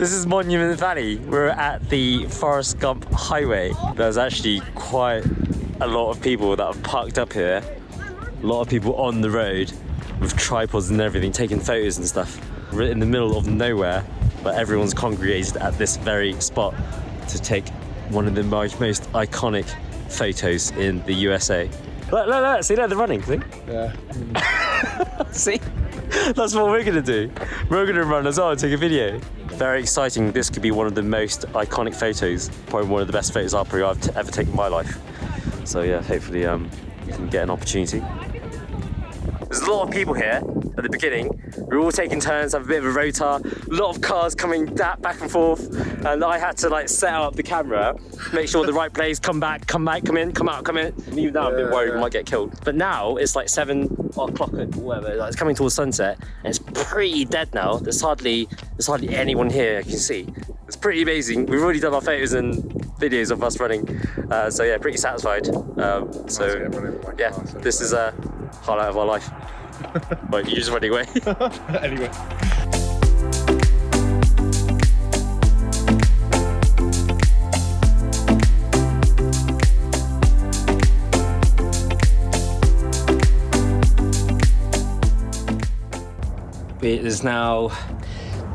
This is Monument Valley. We're at the Forrest Gump Highway. There's actually quite a lot of people that have parked up here. A lot of people on the road with tripods and everything, taking photos and stuff. We're in the middle of nowhere, but everyone's congregated at this very spot to take one of the most iconic photos in the USA. Look, see there, they're running, see? Yeah. See? That's what we're gonna do. We're gonna run as well and take a video. Very exciting. This could be one of the most iconic photos. Probably one of the best photos I've ever taken in my life. So yeah, hopefully you can get an opportunity. There's a lot of people here at the beginning. We're all taking turns, have a bit of a rota. A lot of cars coming back and forth. And I had to like set up the camera, make sure the right place, come back, come in, come out, come in. And even now I'm a bit worried we might get killed. But now it's like 7 o'clock or whatever. Like, it's coming towards sunset and it's pretty dead now. There's hardly anyone here I can see. It's pretty amazing. We've already done our photos and videos of us running. So yeah, pretty satisfied. Yeah, this is a highlight of our life. Right, you're just running away. Anyway. It is now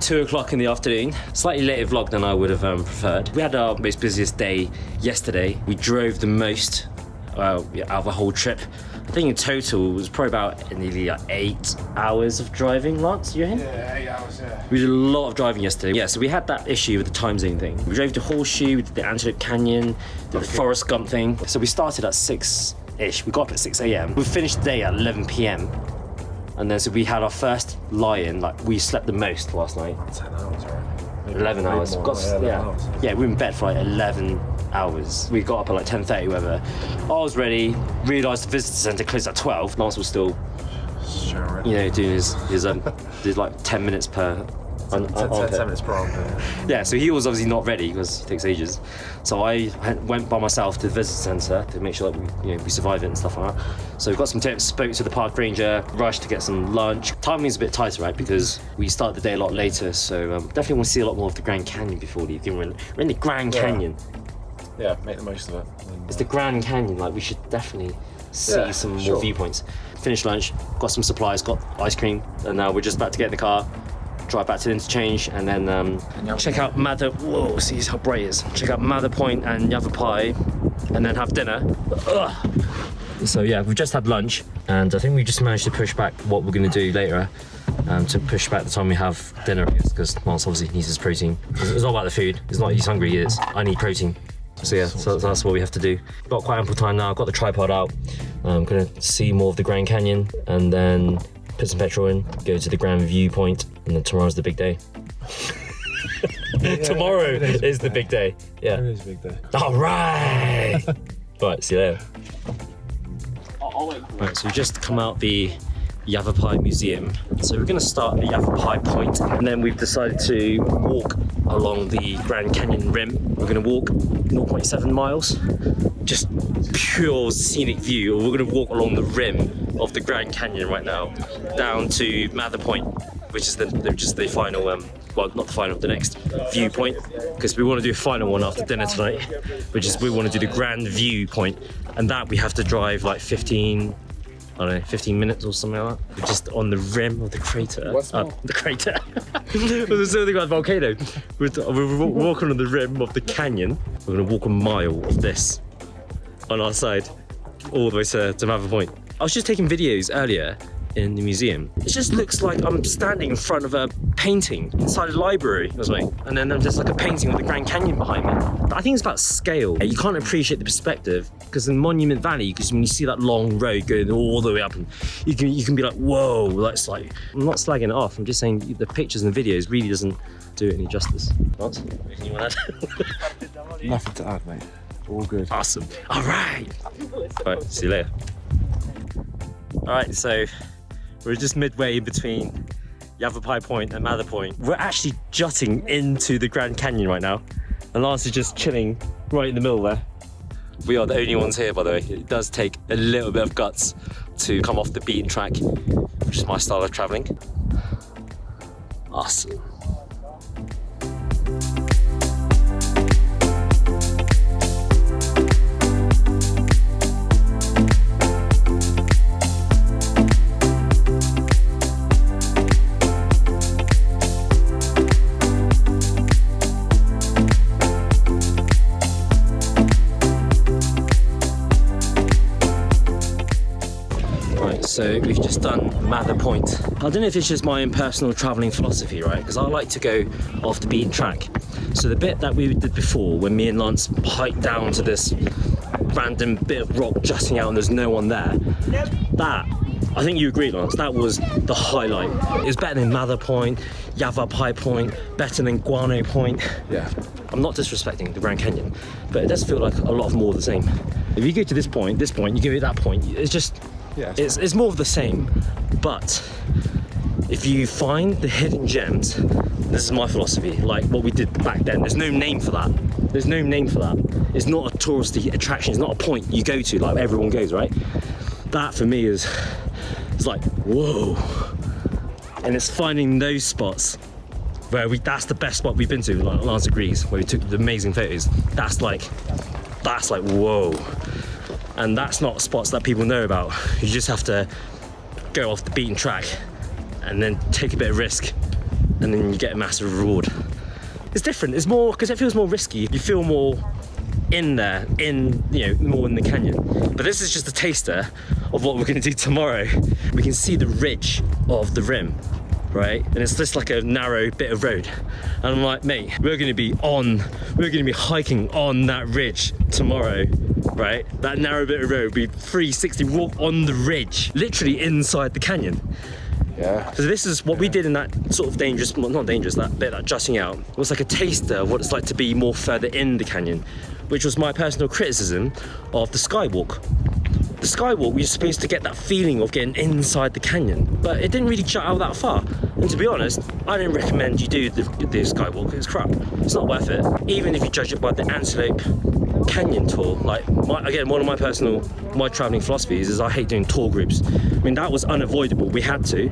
2 o'clock in the afternoon. Slightly later vlog than I would have preferred. We had our most busiest day yesterday. We drove the most out of the whole trip. I think in total it was probably about nearly 8 hours of driving. Lance, you here? Yeah, 8 hours, yeah. We did a lot of driving yesterday. Yeah, so we had that issue with the time zone thing. We drove to Horseshoe, we did the Antelope Canyon, did the Forrest Gump thing. So we started at 6-ish. We got up at 6 a.m. We finished the day at 11 p.m. And then so we had our first lie-in. Like, we slept the most last night. 10 hours, right? Maybe 11 hours. Yeah, we were in bed for like 11 hours. We got up at like 10:30, whatever. I was ready, realised the visitor centre closed at 12. Lance was still, doing his like 10 minutes per 10 minutes per hour. Yeah, so he was obviously not ready because it takes ages. So I went by myself to the visitor centre to make sure that we survive it and stuff like that. So we got some tips, spoke to the park ranger, rushed to get some lunch. Timing's a bit tighter, right? Because we started the day a lot later. So definitely want to see a lot more of the Grand Canyon before leaving. We're in the Grand Canyon. Yeah, make the most of it. It's the Grand Canyon. Like, we should definitely see some more viewpoints. Finished lunch, got some supplies, got ice cream, and now we're just about to get in the car, drive back to the interchange, and then check out Mather. Whoa, see how bright it is. Check out Mather Point and Yavapai, and then have dinner. Ugh. So yeah, we've just had lunch, and I think we just managed to push back what we're going to do later. To push back the time we have dinner, because Lance obviously needs his protein. It's not about the food. It's not he's hungry. He is. I need protein. So yeah, so that's what we have to do. Got quite ample time now. I've got the tripod out. I'm gonna see more of the Grand Canyon and then put some petrol in, go to the Grand Viewpoint, and then tomorrow's the big day. Tomorrow is the big day. Yeah. It is a big day. All right. Right, see you later. Right, so we just come out the Yavapai Museum. So we're going to start at the Yavapai Point, and then we've decided to walk along the Grand Canyon rim. We're going to walk 0.7 miles, just pure scenic view, or we're going to walk along the rim of the Grand Canyon right now, down to Mather Point, which is the final, well, not the final, the next viewpoint, because we want to do a final one after dinner tonight, which is we want to do the Grand Viewpoint, and that we have to drive like 15 minutes or something like that. We're just on the rim of the crater. What's the crater? There's something like a volcano. We're walking on the rim of the canyon. We're going to walk a mile of this on our side, all the way to Mather Point. I was just taking videos earlier in the museum. It just looks like I'm standing in front of a painting inside a library or something, and then there's just like a painting with the Grand Canyon behind me. I think it's about scale. You can't appreciate the perspective, because in Monument Valley, because when you see that long road going all the way up, and you can be like, whoa, that's like, I'm not slagging it off, I'm just saying the pictures and the videos really doesn't do it any justice. What? Anything you want to add? Nothing to add, mate. All good. Awesome. All right. See you later. All right, so we're just midway in between Yavapai Point and Mather Point. We're actually jutting into the Grand Canyon right now, and Lance is just chilling right in the middle there. We are the only ones here, by the way. It does take a little bit of guts to come off the beaten track, which is my style of traveling. Awesome. So we've just done Mather Point. I don't know if it's just my own personal travelling philosophy, right? Because I like to go off the beaten track. So the bit that we did before, when me and Lance hiked down to this random bit of rock jutting out and there's no one there, that, I think you agree, Lance, that was the highlight. It was better than Mather Point, Yavab High Point, better than Guano Point. Yeah. I'm not disrespecting the Grand Canyon, but it does feel like a lot more of the same. If you go to this point, you give it that point, it's just, Yeah, it's more of the same. But if you find the hidden gems, this is my philosophy, like what we did back then, there's no name for that. There's no name for that. It's not a touristy attraction, it's not a point you go to like everyone goes, right? That for me is, it's like, whoa. And it's finding those spots where that's the best spot we've been to, like Lance agrees, where we took the amazing photos. That's like, whoa. And that's not spots that people know about. You just have to go off the beaten track and then take a bit of risk, and then you get a massive reward. It's different, it's more, because it feels more risky. You feel more in there, more in the canyon. But this is just a taster of what we're gonna do tomorrow. We can see the ridge of the rim, right? And it's just like a narrow bit of road. And I'm like, mate, we're gonna be hiking on that ridge tomorrow, right? That narrow bit of road, we 360 walk on the ridge, literally inside the canyon. Yeah. So this is what we did in that sort of dangerous, well, not dangerous, that bit, that jutting out, was like a taster of what it's like to be more further in the canyon, which was my personal criticism of the skywalk. The skywalk, we were supposed to get that feeling of getting inside the canyon, but it didn't really jut out that far. And to be honest, I don't recommend you do the skywalk, it's crap. It's not worth it. Even if you judge it by the Antelope Canyon tour, like, again, one of my traveling philosophies is I hate doing tour groups. I mean, that was unavoidable, we had to,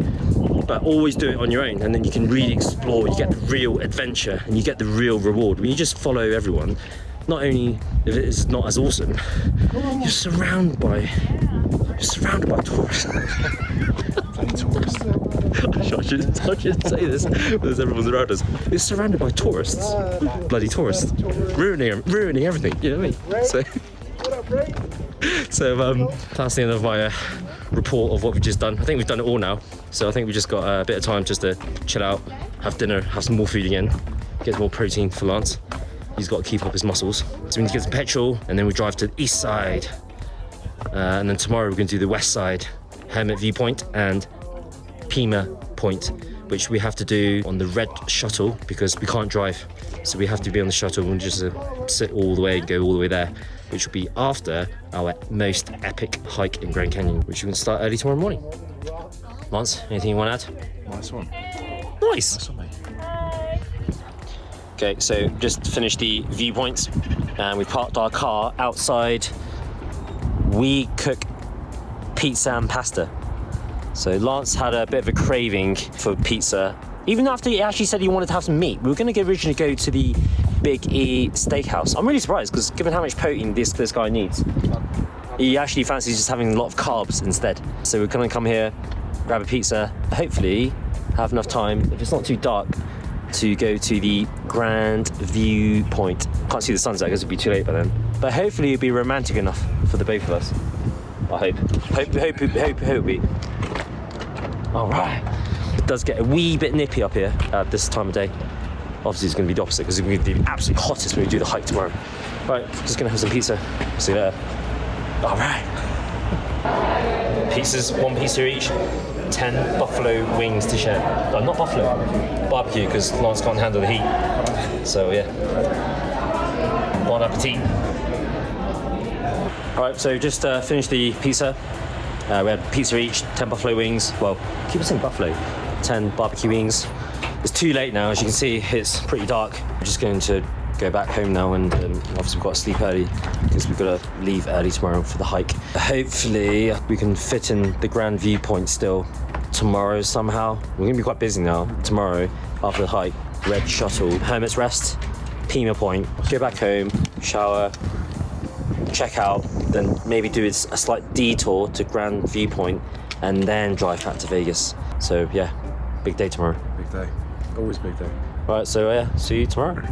but always do it on your own, and then you can really explore, you get the real adventure, and you get the real reward. When you just follow everyone, not only if it's not as awesome, you're surrounded by tourists. Bloody tourists. I shouldn't say this because everyone's around us. It's surrounded by tourists. Bloody tourists. Ruining everything, you know what I mean? So that's the end of my report of what we've just done. I think we've done it all now. So I think we've just got a bit of time just to chill out, have dinner, have some more food again, get some more protein for Lance. He's got to keep up his muscles. So we need to get some petrol, and then we drive to the east side. And then tomorrow we're going to do the west side, Hermit Viewpoint and Pima Point, which we have to do on the red shuttle because we can't drive. So we have to be on the shuttle and just sit all the way and go all the way there, which will be after our most epic hike in Grand Canyon, which we're going to start early tomorrow morning. Lance, anything you want to add? Nice one. Nice. Nice one, mate. Okay, so just finished the viewpoints and we parked our car outside We Cook Pizza and Pasta. So Lance had a bit of a craving for pizza, even after he actually said he wanted to have some meat. We were going to originally go to the Big E Steakhouse. I'm really surprised because given how much protein this guy needs, he actually fancies just having a lot of carbs instead. So we're going to come here, grab a pizza, hopefully have enough time, if it's not too dark, to go to the Grand Viewpoint. Can't see the sunset because it'll be too late by then. But hopefully it'll be romantic enough for the both of us. I hope we. All right. It does get a wee bit nippy up here at this time of day. Obviously it's going to be the opposite because it's going to be the absolute hottest when we do the hike tomorrow. Right, just going to have some pizza. See you there. All right. Pizzas, one pizza each. 10 buffalo wings to share. No, not buffalo, barbecue, because Lance can't handle the heat. So yeah, bon appetit. Alright, so just finished the pizza. We had pizza each, 10 buffalo wings. Well, keep on saying buffalo. 10 barbecue wings. It's too late now, as you can see, it's pretty dark. We're just going to go back home now, and obviously we've got to sleep early because we've got to leave early tomorrow for the hike. Hopefully we can fit in the Grand Viewpoint still tomorrow somehow. We're going to be quite busy now. Tomorrow, after the hike, Red Shuttle, Hermit's Rest, Pima Point, go back home, shower, check out, then maybe do a slight detour to Grand Viewpoint, and then drive back to Vegas. So yeah, big day tomorrow. Big day. Always big day. Right, so yeah, see you tomorrow.